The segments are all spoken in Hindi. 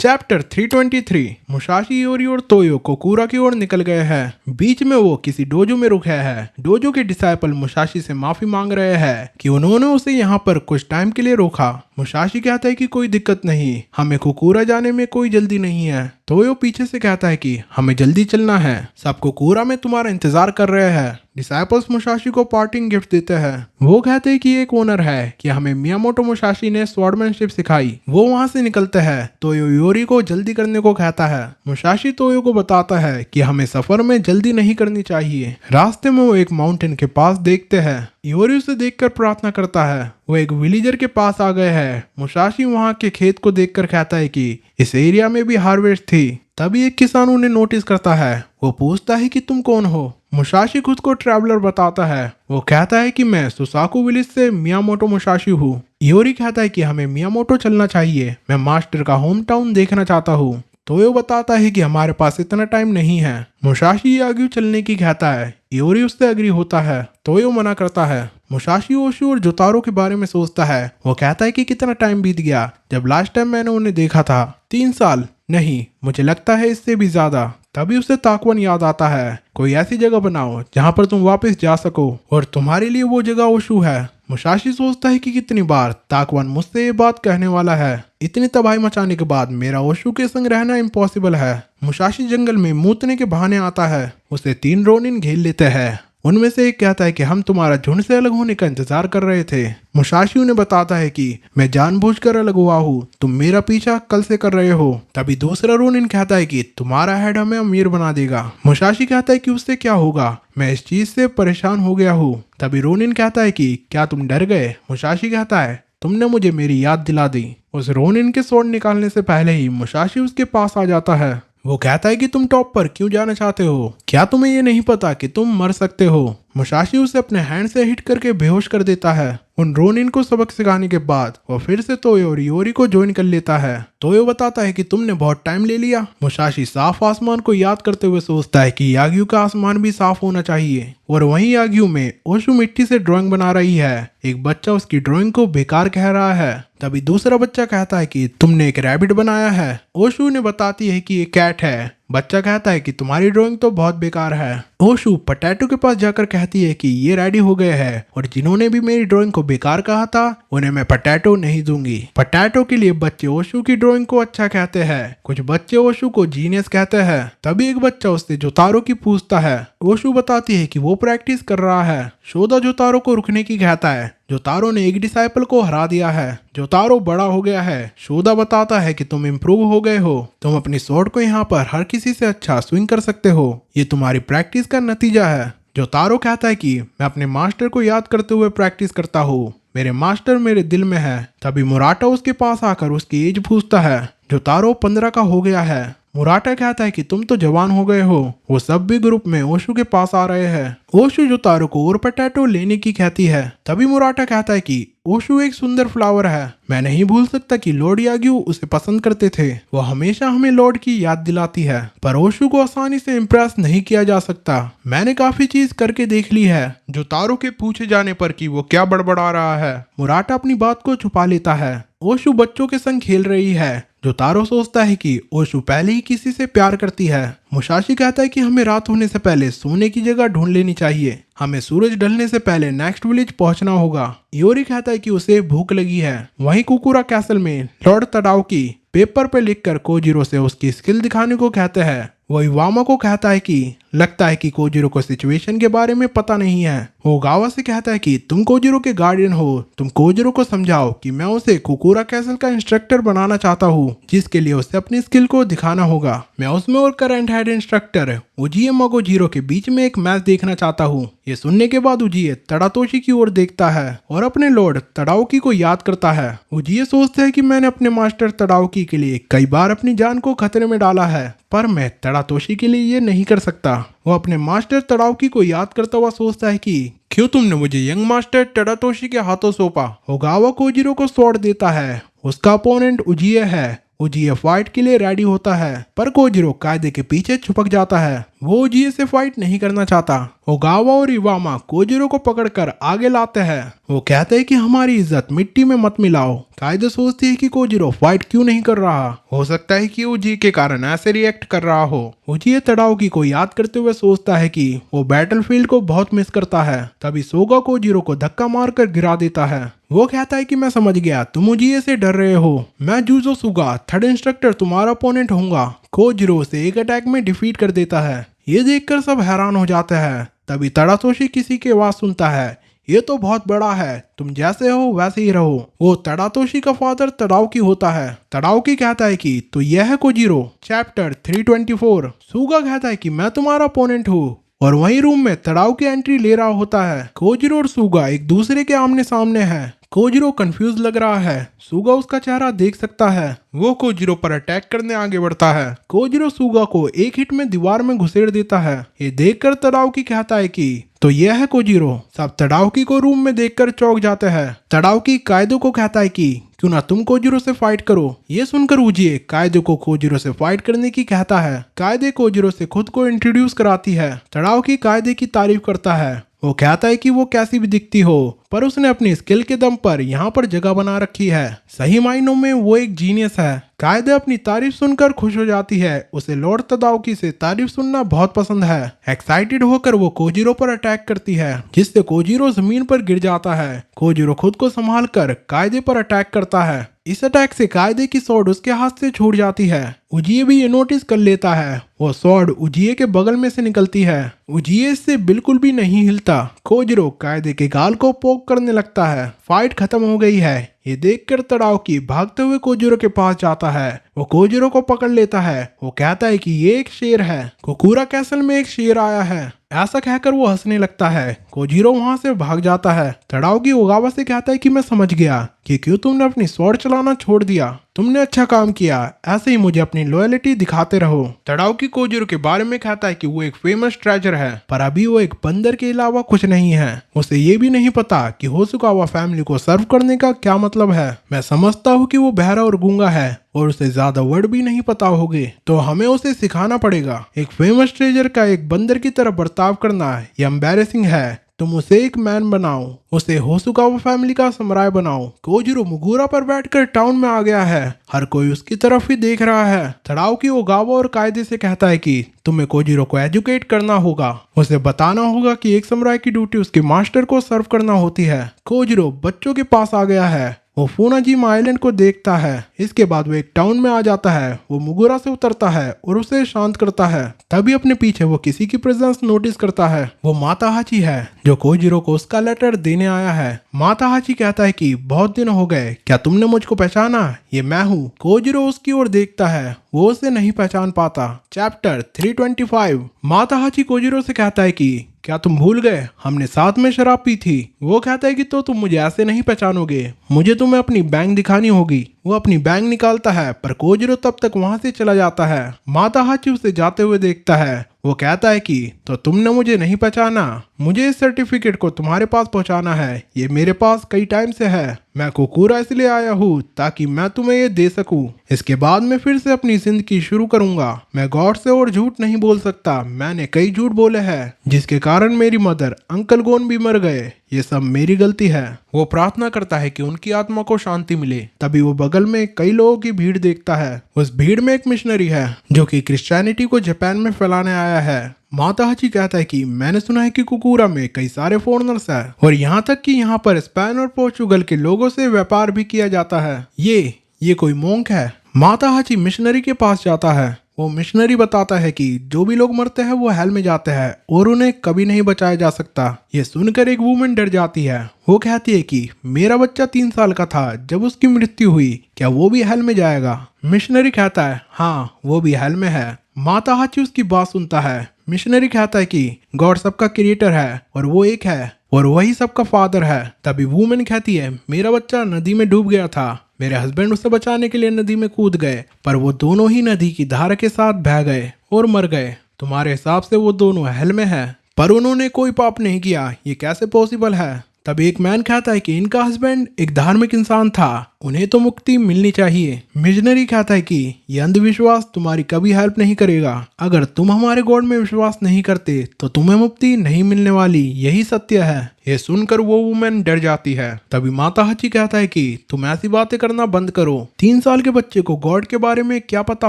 चैप्टर 323 मुसाशी इओरी और तोयो कोकुरा की ओर निकल गए हैं। बीच में वो किसी डोजो में रुके हैं। डोजो के डिसाइपल मुसाशी से माफी मांग रहे हैं कि उन्होंने उसे यहाँ पर कुछ टाइम के लिए रोका। मुसाशी कहता है कि कोई दिक्कत नहीं, हमें कोकुरा जाने में कोई जल्दी नहीं है। तोयो पीछे से कहता है कि हमें जल्दी चलना है, सब कोकुरा में तुम्हारा इंतजार कर रहे हैं। डिसाइपल्स मुसाशी को पार्टिंग गिफ्ट देते हैं। वो कहते हैं कि एक ओनर है कि हमें मियामोटो मुसाशी ने स्वॉर्डमैनशिप सिखाई। वो वहां से निकलते हैं। तोयो इओरी को जल्दी करने को कहता है। मुसाशी तोयो को बताता है कि हमें सफर में जल्दी नहीं करनी चाहिए। रास्ते में वो एक माउंटेन के पास देखते हैं। इओरी उसे देखकर प्रार्थना करता है। वो एक विलेजर के पास आ गए हैं। मुसाशी वहां के खेत को देखकर कहता है कि इस एरिया में भी हार्वेस्ट थी। तभी एक किसान उन्हें नोटिस करता है। वो पूछता है कि तुम कौन हो। मुसाशी खुद को ट्रैवलर बताता है। वो कहता है कि मैं सुसाकू विलेज से मियामोटो मुसाशी हूँ। इओरी कहता है कि हमें मियामोटो चलना चाहिए, मैं मास्टर का होम टाउन देखना चाहता हूँ। तोयो बताता है कि हमारे पास इतना टाइम नहीं है। मुसाशी याग्यू चलने की कहता है। इओरी उससे एग्री होता है। तोयो मना करता है। मुसाशी ओशु और जोतारो के बारे में सोचता है। वो कहता है कि कितना टाइम बीत गया जब लास्ट टाइम मैंने उन्हें देखा था। 3 साल नहीं, मुझे लगता है इससे भी ज्यादा। तभी उसे ताकवन याद आता है। कोई ऐसी जगह बनाओ जहाँ पर तुम वापस जा सको, और तुम्हारे लिए वो जगह ओशु है। मुसाशी सोचता है कि कितनी बार ताकवन मुझसे ये बात कहने वाला है। इतनी तबाही मचाने के बाद मेरा ओशु के संग रहना इम्पॉसिबल है। मुसाशी जंगल में मूतने के बहाने आता है। उसे 3 रोनिन घेर लेते हैं। उनमें से एक कहता है कि हम तुम्हारा झुंड से अलग होने का इंतजार कर रहे थे। मुसाशी उन्हें बताता है कि मैं जानबूझकर अलग हुआ हूँ, तुम मेरा पीछा कल से कर रहे हो। तभी दूसरा रोनिन कहता है कि तुम्हारा हेड हमें अमीर बना देगा। मुसाशी कहता है कि उससे क्या होगा, मैं इस चीज से परेशान हो गया हूँ। तभी रोनिन कहता है कि क्या तुम डर गए। मुसाशी कहता है तुमने मुझे मेरी याद दिला दी। उस रोनिन के स्वॉर्ड निकालने से पहले ही मुसाशी उसके पास आ जाता है। वो कहता है कि तुम टॉप पर क्यों जाना चाहते हो, क्या तुम्हें ये नहीं पता कि तुम मर सकते हो। मुसाशी उसे अपने हैंड से हिट करके बेहोश कर देता है। उन रोनिन को सबक सिखाने के बाद वो फिर से तोयो और इओरी को ज्वाइन कर लेता है। तोयो बताता है कि तुमने बहुत टाइम ले लिया। मुसाशी साफ आसमान को याद करते हुए सोचता है कि याग्यू का आसमान भी साफ होना चाहिए। और वहीं याग्यू में ओशु मिट्टी से ड्राइंग बना रही है। एक बच्चा उसकी ड्राइंग को बेकार कह रहा है। तभी दूसरा बच्चा कहता है कि तुमने एक रैबिट बनाया है। ओशु ने बताती है कि ये कैट है। बच्चा कहता है कि तुम्हारी ड्राइंग तो बहुत बेकार है। ओशु पोटैटो के पास जाकर कहती है कि ये रेडी हो गए हैं, और जिन्होंने भी मेरी ड्राइंग को बेकार कहा था उन्हें मैं पोटैटो नहीं दूंगी। पोटैटो के लिए बच्चे ओशु की ड्राइंग को अच्छा कहते हैं, कुछ बच्चे ओशु को जीनियस कहते हैं। तभी एक बच्चा उससे जोतारो की पूछता है। ओशु बताती है कि वो प्रैक्टिस कर रहा है। शोदा जोतारो को रुकने की कहता है। जोतारो ने एक डिसाइपल को हरा दिया है। जोतारो बड़ा हो गया है। शोदा बताता है कि तुम इम्प्रूव हो गए हो, तुम अपनी स्वॉर्ड को यहाँ पर हर किसी से अच्छा स्विंग कर सकते हो, ये तुम्हारी प्रैक्टिस का नतीजा है। जोतारो कहता है कि मैं अपने मास्टर को याद करते हुए प्रैक्टिस करता हूँ, मेरे मास्टर मेरे दिल में है। तभी मुराटा उसके पास आकर उसकी एज पूछता है। जोतारो 15 का हो गया है। मुराटा कहता है कि तुम तो जवान हो गए हो। वो सब भी ग्रुप में ओशु के पास आ रहे हैं। ओशु जोतारो को और पोटैटो लेने की कहती है। तभी मुराटा कहता है कि ओशु एक सुंदर फ्लावर है, मैं नहीं भूल सकता कि लॉर्ड याग्यू उसे पसंद करते थे। वो हमेशा हमें लॉर्ड की याद दिलाती है, पर ओशु को आसानी से इम्प्रेस नहीं किया जा सकता। मैंने काफी चीज करके देख ली है। जोतारो के पूछे जाने पर कि वो क्या बड़बड़ा रहा है, मुराटा अपनी बात को छुपा लेता है। ओशु बच्चों के संग खेल रही है। जोतारो सोचता है कि ओशु पहले ही किसी से प्यार करती है। मुसाशी कहता है कि हमें रात होने से पहले सोने की जगह ढूंढ लेनी चाहिए, हमें सूरज ढलने से पहले नेक्स्ट विलेज पहुंचना होगा। इओरी कहता है कि उसे भूख लगी है। वहीं कुकुरा कैसल में लॉर्ड तडाओकी पेपर पे लिखकर कोजिरो से उसकी स्किल दिखाने को कहते हैं। वो इवामा को कहता है कि लगता है कि कोजिरो को सिचुएशन के बारे में पता नहीं है। वो गावा से कहता है कि तुम कोजिरो के गार्डियन हो, तुम कोजिरो को समझाओ कि मैं उसे कुकुरा कैसल का इंस्ट्रक्टर बनाना चाहता हूँ, जिसके लिए उसे अपनी स्किल को दिखाना होगा। मैं उसमें और करंट हेड इंस्ट्रक्टर उजिए मगोजीरो के बीच में एक मैच देखना चाहता हूँ। ये सुनने के बाद उजिए तड़ातोशी की ओर देखता है और अपने लॉर्ड तडाओकी को याद करता है। उजिए सोचते है कि मैंने अपने मास्टर तडाओकी के लिए कई बार अपनी जान को खतरे में डाला है, पर मैं तड़ातोशी के लिए ये नहीं कर सकता। वो अपने मास्टर तडाओकी को याद करता हुआ सोचता है कि क्यों तुमने मुझे यंग मास्टर तड़ातोशी के हाथों सौंपा। ओगावा कोजिरो को स्वॉर्ड देता है। उसका अपोनेंट उजिए है। उजिए फाइट के लिए रेडी होता है, पर कोजिरो कायदे के पीछे छुपक जाता है। वो उजिए से फाइट नहीं करना चाहता। ओगावा और इवामा कोजिरो को पकड़कर आगे लाते हैं। वो कहते हैं कि हमारी इज्जत मिट्टी में मत मिलाओ। कायदे सोचती है कि कोजिरो फाइट क्यों नहीं कर रहा। हो सकता है कि उजिए के कारण ऐसे रिएक्ट कर रहा हो। उजिए तड़ाओकी को याद करते हुए सोचता है कि वो बैटलफील्ड को बहुत मिस करता है। तभी सोगा कोजिरो को धक्का मारकर गिरा देता है। वो कहता है कि मैं समझ गया, तुम उजिए से डर रहे हो। मैं जूजो सुगा, थर्ड इंस्ट्रक्टर तुम्हारा अपोनेंट होऊंगा। कोजिरो उसे एक अटैक में डिफीट कर देता है। ये देखकर सब हैरान हो जाते हैं। तभी तड़ातोशी किसी की आवाज सुनता है, ये तो बहुत बड़ा है, तुम जैसे हो वैसे ही रहो। वो तड़ातोशी का फादर तड़ाओकी होता है। तड़ाओकी कहता है कि तो यह है कोजिरो। चैप्टर 324। सूगा कहता है कि मैं तुम्हारा अपोनेंट हूँ। और वही रूम में तड़ाओकी एंट्री ले रहा होता है। कोजिरो और सूगा एक दूसरे के आमने सामने हैं। कोजिरो कंफ्यूज लग रहा है। सूगा उसका चेहरा देख सकता है। वो कोजिरो पर अटैक करने आगे बढ़ता है। कोजिरो सूगा को एक हिट में दीवार में घुसेड़ देता है। ये देखकर तड़ाओकी कहता है कि तो यह है कोजिरो। सब तड़ाओकी को रूम में देखकर चौंक जाते हैं। तड़ाओकी कायदो को कहता है कि क्यों ना तुम कोजिरो से फाइट करो। ये सुनकर उजिए कायदे को कोजिरो से फाइट करने की कहता है। कायदे कोजिरो से खुद को इंट्रोड्यूस कराती है। तड़ाओकी कायदे की तारीफ करता है। वो कहता है कि वो कैसी भी दिखती हो, पर उसने अपनी स्किल के दम पर यहाँ पर जगह बना रखी है। सही मायनों में वो एक जीनियस है। कायदे अपनी तारीफ सुनकर खुश हो जाती है। उसे लॉर्ड तड़ाओकी से तारीफ सुनना बहुत पसंद है। एक्साइटेड होकर वो कोजिरो पर अटैक करती है, जिससे कोजिरो जमीन पर गिर जाता है। कोजिरो खुद को संभाल कर कायदे पर अटैक करता है। इस अटैक से कायदे की स्वॉर्ड उसके हाथ से छूट जाती है। उजिए भी ये नोटिस कर लेता है। वो स्वॉर्ड उजिए के बगल में से निकलती है। उजिए इससे बिल्कुल भी नहीं हिलता। कोजिरो कायदे के गाल को पोक करने लगता है। फाइट खत्म हो गई है। ये देखकर तड़ाओकी भागते हुए कोजिरो के पास जाता है। वो कोजिरो को पकड़ लेता है। वो कहता है कि ये एक शेर है। कोकुरा कैसल में एक शेर आया है। ऐसा कहकर वो हंसने लगता है। कोजिरो वहां से भाग जाता है। तड़ाओकी ओगावा से कहता है कि मैं समझ गया कि क्यों तुमने अपनी स्वॉर्ड चलाना छोड़ दिया। तुमने अच्छा काम किया, ऐसे ही मुझे अपनी लॉयल्टी दिखाते रहो। तड़ाओकी कोजिरो के बारे में कहता है कि वो एक फेमस ट्रेजर है, पर अभी वो एक बंदर के अलावा कुछ नहीं है। उसे ये भी नहीं पता कि होसुकावा फैमिली को सर्व करने का क्या मतलब है। मैं समझता हूँ कि वो बहरा और गूंगा है और उसे ज्यादा वर्ड भी नहीं पता होंगे, तो हमें उसे सिखाना पड़ेगा। एक फेमस ट्रेजर का एक बंदर की तरह बर्ताव करना ये एम्बैरेसिंग है। तुम उसे एक मैन बनाओ, उसे होसुकावा फैमिली का समराय बनाओ। कोजिरो मुगुरा पर बैठकर टाउन में आ गया है। हर कोई उसकी तरफ ही देख रहा है। तड़ाओकी ओगावा और कायदे से कहता है कि तुम्हें कोजिरो को एजुकेट करना होगा। उसे बताना होगा कि एक समराय की ड्यूटी उसके मास्टर को सर्व करना होती है। कोजिरो बच्चों के पास आ गया है। वो फुनाजिमा आइलैंड को देखता है। इसके बाद वो एक टाउन में आ जाता है। वो मुगुरा से उतरता है और उसे शांत करता है। तभी अपने पीछे वो किसी की प्रेजेंस नोटिस करता है। वो माता हाची है, जो कोजिरो को उसका लेटर देने आया है। माता हाची कहता है कि बहुत दिन हो गए, क्या तुमने मुझको पहचाना? ये मैं हूँ। कोजिरो उसकी ओर देखता है। वो उसे नहीं पहचान पाता। चैप्टर 325। माता हाची कोजिरो से कहता है कि क्या तुम भूल गए, हमने साथ में शराब पी थी। वो कहता है कि तो तुम मुझे ऐसे नहीं पहचानोगे, मुझे तुम्हें अपनी बैंक दिखानी होगी। वो अपनी बैंक निकालता है, पर कोजिरो तब तक वहां से चला जाता है। माता हाची उसे जाते हुए देखता है। वो कहता है कि तो तुमने मुझे नहीं पहचाना, मुझे इस सर्टिफिकेट को तुम्हारे पास पहुंचाना है। ये मेरे पास कई टाइम से है। मैं कोकुरा इसलिए आया हूँ ताकि मैं तुम्हें ये दे सकूं। इसके बाद मैं फिर से अपनी जिंदगी शुरू करूंगा। मैं गॉड से और झूठ नहीं बोल सकता। मैंने कई झूठ बोले हैं, जिसके कारण मेरी मदर अंकल गोन भी मर गए। ये सब मेरी गलती है। वो प्रार्थना करता है कि उनकी आत्मा को शांति मिले। तभी वो बगल में कई लोगों की भीड़ देखता है। उस भीड़ में एक मिशनरी है, जो कि क्रिश्चियनिटी को जापान में फैलाने आया है। माता हाची कहता है कि मैंने सुना है कि कोकुरा में कई सारे फॉरेनर्स हैं और यहाँ तक कि यहाँ पर स्पेन और पोर्चुगल के लोगों से व्यापार भी किया जाता है। ये कोई मोंक है। माता हाची मिशनरी के पास जाता है। वो मिशनरी बताता है कि जो भी लोग मरते हैं वो हेल में जाते हैं और उन्हें कभी नहीं बचाया जा सकता। ये सुनकर एक वुमन डर जाती है। वो कहती है कि मेरा बच्चा 3 साल का था जब उसकी मृत्यु हुई, क्या वो भी हेल में जाएगा? मिशनरी कहता है हाँ, वो भी हेल में है। माता हाची उसकी बात सुनता है। मिशनरी कहता है कि गॉड सबका क्रिएटर है और वो एक है और वही सबका फादर है। तभी वुमन कहती है मेरा बच्चा नदी में डूब गया था, मेरे हस्बैंड उसे बचाने के लिए नदी में कूद गए, पर वो दोनों ही नदी की धारा के साथ बह गए और मर गए। तुम्हारे हिसाब से वो दोनों हेल में है, पर उन्होंने कोई पाप नहीं किया, ये कैसे पॉसिबल है? तब एक मैन कहता है कि इनका हस्बैंड एक धार्मिक इंसान था उन्हें तो मुक्ति मिलनी चाहिए। मिशनरी कहता है कि ये अंधविश्वास तुम्हारी कभी हेल्प नहीं करेगा। अगर तुम हमारे गॉड में विश्वास नहीं करते तो तुम्हें मुक्ति नहीं मिलने वाली, यही सत्य है। ये सुनकर वो वुमेन डर जाती है। तभी माता हची कहता है कि तुम ऐसी बातें करना बंद करो। 3 साल के बच्चे को गॉड के बारे में क्या पता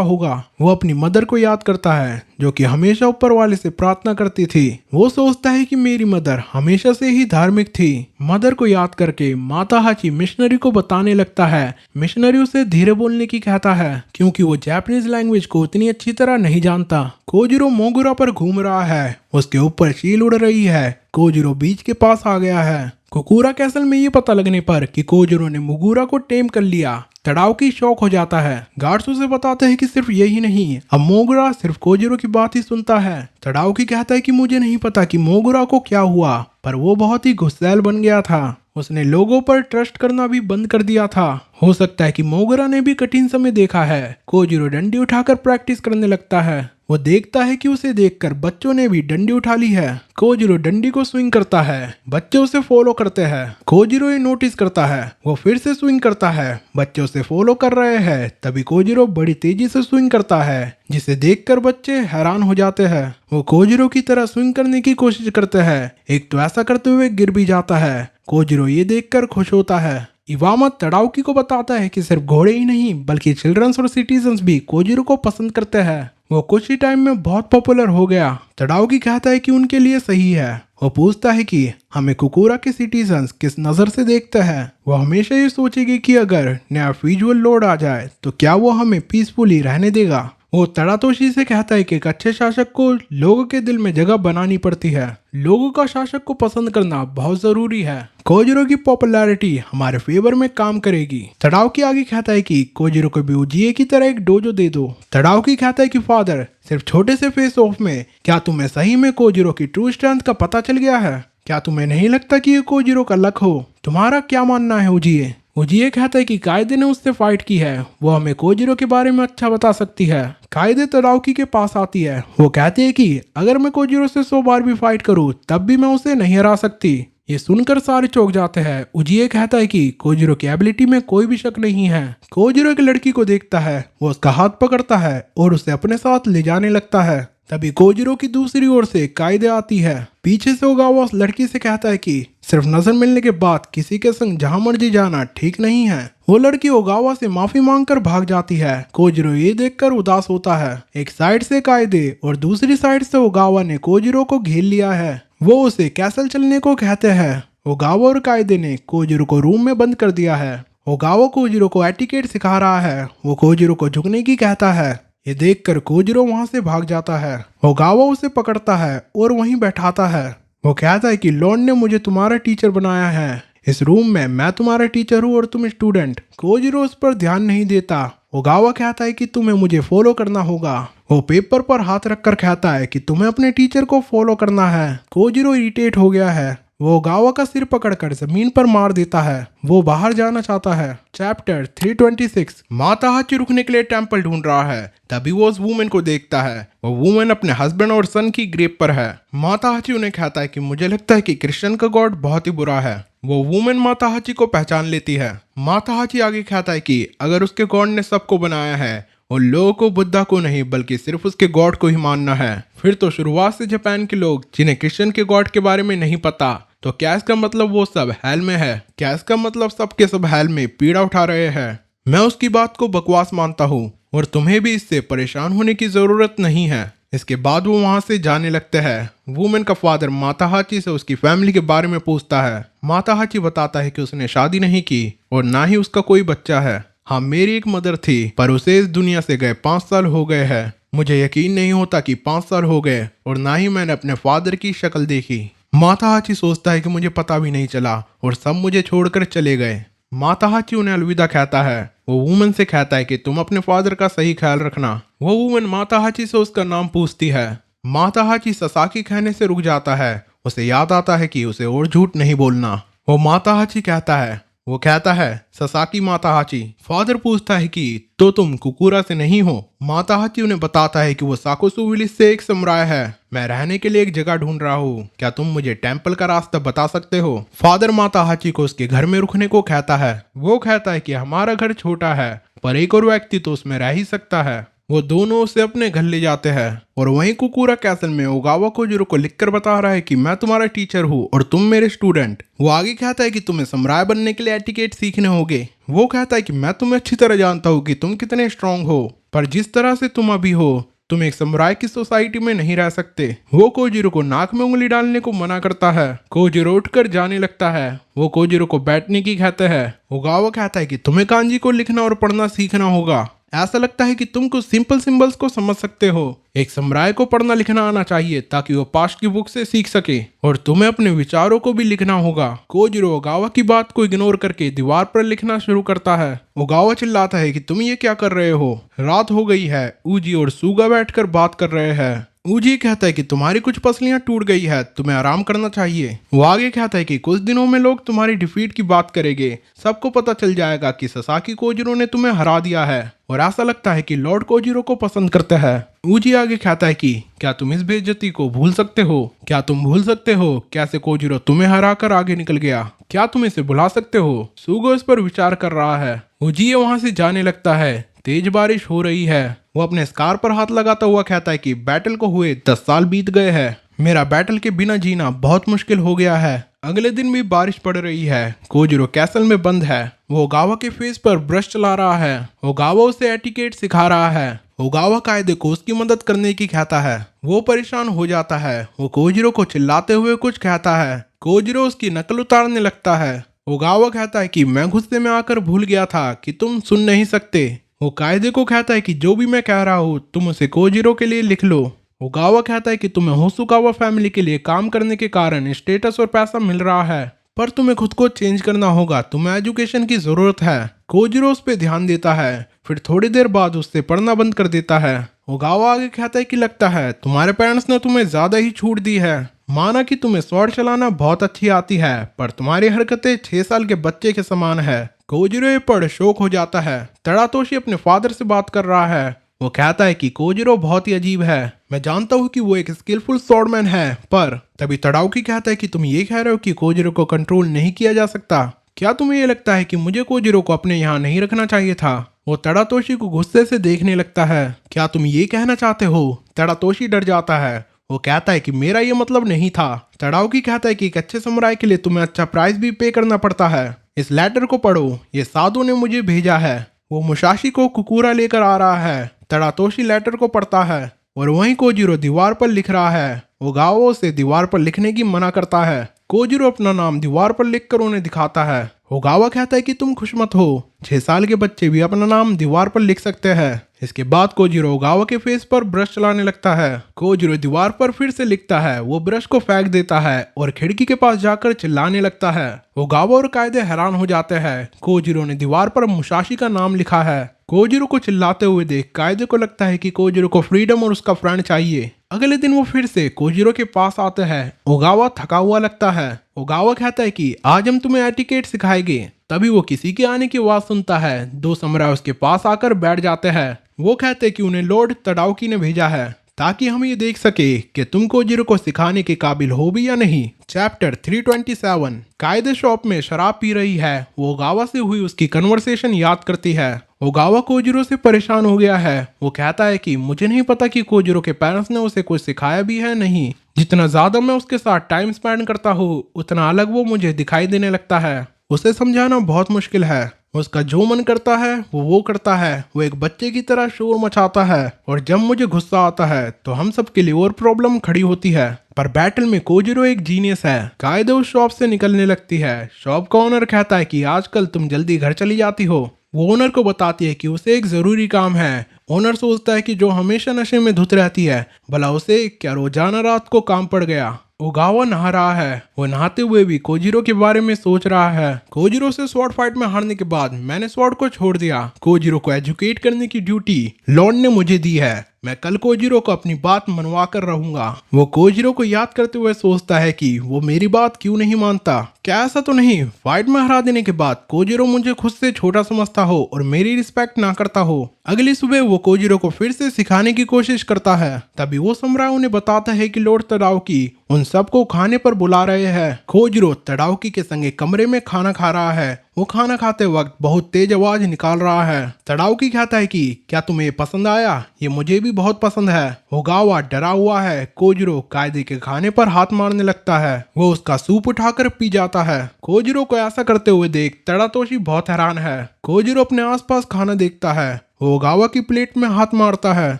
होगा। वो अपनी मदर को याद करता है जो कि हमेशा ऊपर वाले से प्रार्थना करती थी। वो सोचता है कि मेरी मदर हमेशा से ही धार्मिक थी। मदर को याद करके माता हाची मिशनरी को बताने लगता है। मिशनरी उसे धीरे बोलने की कहता है क्योंकि वो जापानीज लैंग्वेज को उतनी अच्छी तरह नहीं जानता। कोजिरो मोगुरा पर घूम रहा है, उसके ऊपर चील उड़ रही है। कोजिरो बीच के पास आ गया है। कोकूरा कैसल में ये पता लगने पर कि कोजिरो ने मुगुरा को टेम कर लिया, तड़ाउकी शौक हो जाता है। गार्ड्स उसे बताते हैं कि सिर्फ यही नहीं, अब मोगुरा सिर्फ कोजिरो की बात ही सुनता है। तड़ाउकी कहता है कि मुझे नहीं पता कि मोगुरा को क्या हुआ, पर वो बहुत ही गुस्सैल बन गया था। उसने लोगों पर ट्रस्ट करना भी बंद कर दिया था। हो सकता है कि मोगुरा ने भी कठिन समय देखा है। कोजिरो डंडी उठाकर प्रैक्टिस करने लगता है। वो देखता है कि उसे देखकर बच्चों ने भी डंडी उठा ली है। कोजिरो डंडी को स्विंग करता है, बच्चे उसे फॉलो करते हैं। कोजिरो ये नोटिस करता है, वो फिर से स्विंग करता है, बच्चे उसे फॉलो कर रहे हैं। तभी कोजिरो बड़ी तेजी से स्विंग करता है, जिसे देखकर बच्चे हैरान हो जाते हैं। वो कोजिरो की तरह स्विंग करने की कोशिश करते हैं, एक तो ऐसा करते हुए गिर भी जाता है। कोजिरो ये देखकर खुश होता है। इवामा तड़ाउकी को बताता है कि सिर्फ घोड़े ही नहीं बल्कि चिल्ड्रंस और सिटीजन्स भी कोजिरो को पसंद करते हैं। वो कुछ ही टाइम में बहुत पॉपुलर हो गया। तड़ाउकी कहता है कि उनके लिए सही है। वो पूछता है कि हमें कुकुरा के सिटीजन्स किस नजर से देखते हैं। वो हमेशा ये सोचेगी कि अगर नया विजुअल लोड आ जाए तो क्या वो हमें पीसफुली रहने देगा। वो तड़ातोशी से कहता है कि एक अच्छे शासक को लोगों के दिल में जगह बनानी पड़ती है। लोगों का शासक को पसंद करना बहुत जरूरी है। कोजिरो की पॉपुलैरिटी हमारे फेवर में काम करेगी। तड़ाउकी आगे कहता है कि कोजिरो को भी उजिए की तरह एक डोजो दे दो। तड़ाउकी कहता है कि फादर, सिर्फ छोटे से फेस ऑफ में क्या तुम्हें सही में कोजिरो की ट्रू स्ट्रेंथ का पता चल गया है? क्या तुम्हें नहीं लगता कि ये कोजिरो का लक हो? तुम्हारा क्या मानना है उजिए? उजिए कहता है कि कायदे ने उससे फाइट की है, वो हमें कोजिरो के बारे में अच्छा बता सकती है। कायदे तड़ाउकी के पास आती है। वो कहती है कि अगर मैं कोजिरो से 100 बार भी फाइट करूं तब भी मैं उसे नहीं हरा सकती। ये सुनकर सारे चौंक जाते हैं। उजिए कहता है कि कोजिरो की एबिलिटी में कोई भी शक नहीं है। कोजिरो एक लड़की को देखता है, वो उसका हाथ पकड़ता है और उसे अपने साथ ले जाने लगता है। तभी कोजिरो की दूसरी ओर से कायदे आती है। पीछे से ओगावा उस लड़की से कहता है कि सिर्फ नजर मिलने के बाद किसी के संग जहां मर्जी जाना ठीक नहीं है। वो लड़की ओगावा से माफी मांगकर भाग जाती है। कोजिरो ये देखकर उदास होता है। एक साइड से कायदे और दूसरी साइड से ओगावा ने कोजिरो को घेर लिया है। वो उसे कैसल चलने को कहते हैं। ओगावा और कायदे ने कोजिरो को रूम में बंद कर दिया है। ओगावा कोजिरो को एटिकेट सिखा रहा है। वो कोजिरो को झुकने की कहता है। ये देखकर कोजिरो वहां से भाग जाता है। ओगावा उसे पकड़ता है और वहीं बैठाता है। वो कहता है कि लॉर्ड ने मुझे तुम्हारा टीचर बनाया है। इस रूम में मैं तुम्हारा टीचर हूँ और तुम स्टूडेंट। कोजिरो उस पर ध्यान नहीं देता। ओगावा कहता है कि तुम्हें मुझे फॉलो करना होगा। वो पेपर पर हाथ रखकर कहता है कि तुम्हें अपने टीचर को फॉलो करना है। कोजिरो इरिटेट हो गया है। वो ओगावा का सिर पकड़कर जमीन पर मार देता है। वो बाहर जाना चाहता है। चैप्टर 326। माता हाची रुकने के लिए टेंपल ढूंढ रहा है। तभी वो उस वुमेन को देखता है। वो वुमेन अपने हस्बैंड और सन की ग्रेव पर है। माता हाची उन्हें कहता है कि मुझे लगता है कि क्रिश्चियन का गॉड बहुत ही बुरा है। वो वुमेन माता हाची को पहचान लेती है। माता हाची आगे कहता है कि अगर उसके गॉड ने सबको बनाया है और लोगों को बुद्धा को नहीं बल्कि सिर्फ उसके गॉड को ही मानना है, फिर तो शुरुआत से जापान के लोग जिन्हें क्रिश्चियन के गॉड के बारे में नहीं पता, तो क्या इसका मतलब वो सब हेल में है? क्या इसका मतलब सबके सब हेल में पीड़ा उठा रहे हैं? मैं उसकी बात को बकवास मानता हूँ और तुम्हें भी इससे परेशान होने की जरूरत नहीं है। इसके बाद वो वहां से जाने लगते हैं। वुमेन का फादर माता हाची से उसकी फैमिली के बारे में पूछता है। माता हाची बताता है कि उसने शादी नहीं की और ना ही उसका कोई बच्चा है। हाँ, मेरी एक मदर थी पर उसे इस दुनिया से गए 5 साल हो गए हैं। मुझे यकीन नहीं होता कि 5 साल हो गए और ना ही मैंने अपने फादर की शक्ल देखी। माता हाची सोचता है कि मुझे पता भी नहीं चला और सब मुझे छोड़कर चले गए। माता हाची उन्हें अलविदा कहता है। वो वुमन से कहता है कि तुम अपने फादर का सही ख्याल रखना। वो वुमन माता हाची से उसका नाम पूछती है। माता हाची ससाकी कहने से रुक जाता है। उसे याद आता है कि उसे और झूठ नहीं बोलना। वो माता हाची कहता है, वो कहता है ससाकी माताहाची। फादर पूछता है कि तो तुम कुकुरा से नहीं हो। माताहाची उन्हें बताता है कि वो साकोसू विलेज से एक समुराय है। मैं रहने के लिए एक जगह ढूंढ रहा हूँ, क्या तुम मुझे टेम्पल का रास्ता बता सकते हो। फादर माताहाची को उसके घर में रुकने को कहता है। वो कहता है कि हमारा घर छोटा है पर एक और व्यक्ति तो उसमें रह ही सकता है। वो दोनों उसे अपने घर ले जाते हैं और वहीं कुकुरा कैसल में ओगावा कोजिरो को लिखकर बता रहा है कि मैं तुम्हारा टीचर हूँ और तुम मेरे स्टूडेंट। वो आगे कहता है कि तुम्हें समुराय बनने के लिए एटिकेट सीखने होंगे। वो कहता है कि मैं तुम्हें अच्छी तरह जानता हूँ कि तुम कितने स्ट्रांग हो, पर जिस तरह से तुम अभी हो तुम एक समुराय की सोसाइटी में नहीं रह सकते। वो कोजिरो को नाक में उंगली डालने को मना करता है। कोजिरो उठकर जाने लगता है। वो कोजिरो को बैठने की कहते हैं। ओगावा कहता है कि तुम्हें कांजी को लिखना और पढ़ना सीखना होगा। ऐसा लगता है कि तुम कुछ सिंपल सिंबल्स को समझ सकते हो। एक समुराय को पढ़ना लिखना आना चाहिए ताकि वो पास्ट की बुक से सीख सके, और तुम्हें अपने विचारों को भी लिखना होगा। कोजिरो ओगावा की बात को इग्नोर करके दीवार पर लिखना शुरू करता है। ओगावा चिल्लाता है कि तुम ये क्या कर रहे हो, रात हो गई है। ऊजी और सूगा बैठकर बात कर रहे हैं। ऊजी कहता है कि तुम्हारी कुछ पसलियां टूट गई है, तुम्हें आराम करना चाहिए। वो आगे कहता है कि कुछ दिनों में लोग तुम्हारी डिफीट की बात करेंगे, सबको पता चल जाएगा कि ससाकी कोजिरो ने तुम्हें हरा दिया है, और ऐसा लगता है कि लॉर्ड कोजिरो को पसंद करते हैं। ऊजी आगे कहता है कि क्या तुम इस बेइज्जती को भूल सकते हो, क्या तुम भूल सकते हो कैसे कोजिरो तुम्हें हराकर आगे निकल गया, क्या तुम इसे भुला सकते हो। सूगो इस पर विचार कर रहा है। ऊजी वहां से जाने लगता है। तेज बारिश हो रही है। वो अपने स्कार पर हाथ लगाता हुआ कहता है कि बैटल को हुए 10 साल बीत गए हैं। मेरा बैटल के बिना जीना बहुत मुश्किल हो गया है। अगले दिन भी बारिश पड़ रही है। कोजिरो कैसल में बंद है। वो ओगावा के फेस पर ब्रश चला रहा है। ओगावा उसे एटिकेट सिखा रहा है। ओगावा कायदे को उसकी मदद करने की कहता है। वो परेशान हो जाता है। वो कोजिरो को चिल्लाते हुए कुछ कहता है। कोजिरो उसकी नकल उतारने लगता है। ओगावा कहता है कि मैं गुस्से में आकर भूल गया था कि तुम सुन नहीं सकते। वो कायदे को कहता है कि जो भी मैं कह रहा हूँ तुम उसे कोजिरो के लिए लिख लो। ओगावा कहता है कि तुम्हें होसुकावा फैमिली के लिए काम करने के कारण स्टेटस और पैसा मिल रहा है, पर तुम्हें खुद को चेंज करना होगा, तुम्हें एजुकेशन की जरूरत है। कोजिरो उस पर ध्यान देता है, फिर थोड़ी देर बाद उससे पढ़ना बंद कर देता है। ओगावा आगे कहता है कि लगता है तुम्हारे पेरेंट्स ने तुम्हें ज्यादा ही छूट दी है। माना कि तुम्हें स्वॉर्ड चलाना बहुत अच्छी आती है, पर तुम्हारी हरकतें 6 साल के बच्चे के समान है। कोजिरो ये पढ़ शौक हो जाता है। तड़ातोशी अपने फादर से बात कर रहा है। वो कहता है कि कोजिरो बहुत ही अजीब है। मैं जानता हूँ कि वो एक स्किलफुल स्वॉर्डमैन है, पर तभी तड़ाउकी कहता है कि तुम ये कह रहे हो कि कोजिरो को कंट्रोल नहीं किया जा सकता। क्या तुम्हें ये लगता है कि मुझे कोजिरो को अपने यहाँ नहीं रखना चाहिए था। वो तड़ातोशी को गुस्से से देखने लगता है। क्या तुम ये कहना चाहते हो। तड़ातोशी डर जाता है। वो कहता है कि मेरा ये मतलब नहीं था। तड़ाउकी कहता है कि एक अच्छे समुराई के लिए तुम्हें अच्छा प्राइस भी पे करना पड़ता है। इस लेटर को पढ़ो, ये साधु ने मुझे भेजा है। वो मुशाशी को कुकुरा लेकर आ रहा है। तड़ातोशी लेटर को पढ़ता है और वहीं कोजिरो दीवार पर लिख रहा है। ओगावा उसे दीवार पर लिखने की मना करता है। कोजिरो अपना नाम दीवार पर लिखकर उन्हें दिखाता है। ओगावा कहता है कि तुम खुश मत हो, 6 साल के बच्चे भी अपना नाम दीवार पर लिख सकते हैं। इसके बाद कोजिरो ओगावा के फेस पर ब्रश चलाने लगता है। कोजिरो दीवार पर फिर से लिखता है। वो ब्रश को फेंक देता है और खिड़की के पास जाकर चिल्लाने लगता है। ओगावा और कायदे हैरान हो जाते हैं। कोजिरो ने दीवार पर मुशाशी का नाम लिखा है। कोजिरो को चिल्लाते हुए देख कायदे को लगता है कि कोजिरो को फ्रीडम और उसका फ्रेंड चाहिए। अगले दिन वो फिर से कोजिरो के पास आते हैं। ओगावा थका हुआ लगता है। ओगावा कहता है कि आज हम तुम्हें एटिकेट सिखाएंगे। तभी वो किसी के आने की आवाज सुनता है। 2 समुराई उसके पास आकर बैठ जाते हैं। वो कहते हैं कि उन्हें लॉर्ड तड़ाउकी ने भेजा है ताकि हम ये देख सके कि तुम कोजिरो को सिखाने के काबिल हो भी या नहीं। चैप्टर 327। कायदे शॉप में शराब पी रही है। वो ओगावा से हुई उसकी कन्वर्सेशन याद करती है। ओगावा कोजिरो से परेशान हो गया है। वो कहता है कि मुझे नहीं पता कि कोजिरो के पेरेंट्स ने उसे कुछ सिखाया भी है नहीं। जितना ज्यादा मैं उसके साथ टाइम स्पेंड करता हूँ उतना अलग वो मुझे दिखाई देने लगता है। उसे समझाना बहुत मुश्किल है। उसका जो मन करता है वो करता है। वो एक बच्चे की तरह शोर मचाता है और जब मुझे गुस्सा आता है तो हम सब के लिए और प्रॉब्लम खड़ी होती है। पर बैटल में कोजिरो एक जीनियस है। कायदे उस शॉप से निकलने लगती है। शॉप का ओनर कहता है कि आजकल तुम जल्दी घर चली जाती हो। वो ओनर को बताती है कि उसे एक जरूरी काम है। ओनर सोचता है कि जो हमेशा नशे में धुत रहती है, भला उसे क्या रोजाना रात को काम पड़ गया। ओगावा नहा रहा है। वो नहाते हुए भी कोजिरो के बारे में सोच रहा है। कोजिरो से स्वॉर्ड फाइट में हारने के बाद मैंने स्वॉर्ड को छोड़ दिया। कोजिरो को एजुकेट करने की ड्यूटी लॉर्ड ने मुझे दी है। मैं कल कोजिरो को अपनी बात मनवा कर रहूंगा। वो कोजिरो को याद करते हुए सोचता है कि वो मेरी बात क्यों नहीं मानता। क्या ऐसा तो नहीं फाइट में हरा देने के बाद कोजिरो मुझे खुद से छोटा समझता हो और मेरी रिस्पेक्ट ना करता हो। अगली सुबह वो कोजिरो को फिर से सिखाने की कोशिश करता है। तभी वो सम्राट उन्हें बताता है कि लॉर्ड तडाओकी उन सबको खाने पर बुला रहे हैं। कोजिरो तडाओकी के संगे कमरे में खाना खा रहा है। वो खाना खाते वक्त बहुत तेज आवाज निकाल रहा है। तडाओकी कहता है कि क्या तुम्हें पसंद आया? ये मुझे भी बहुत पसंद है। ओगावा डरा हुआ है। कोजिरो कायदे के खाने पर हाथ मारने लगता है। वो उसका सूप उठाकर पी जाता है। कोजिरो को ऐसा करते हुए देख तड़ातोशी बहुत हैरान है। कोजिरो अपने आसपास खाना देखता है। वो ओगावा की प्लेट में हाथ मारता है।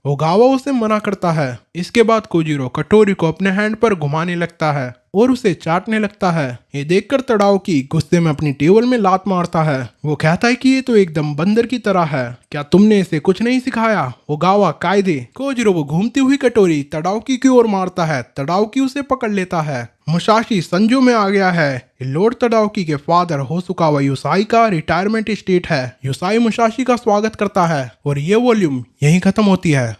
ओगावा उसे मना करता है। इसके बाद कोजिरो कटोरी को अपने हैंड पर घुमाने लगता है और उसे चाटने लगता है। ये देखकर तडाओकी गुस्से में अपनी टेबल में लात मारता है। वो कहता है कि ये तो एकदम बंदर की तरह है। क्या तुमने इसे कुछ नहीं सिखाया? ओगावा कायदे। कोजिरो वो घूमती हुई कटोरी तडाओकी की ओर मारता है। तडाओकी उसे पकड़ लेता है। मुसाशी संजो में आ गया है। लॉर्ड तडाओकी के फादर होसुकावा युसाई का रिटायरमेंट स्टेट है। युसाई मुसाशी का स्वागत करता है और ये वॉल्यूम यहीं खत्म होती है।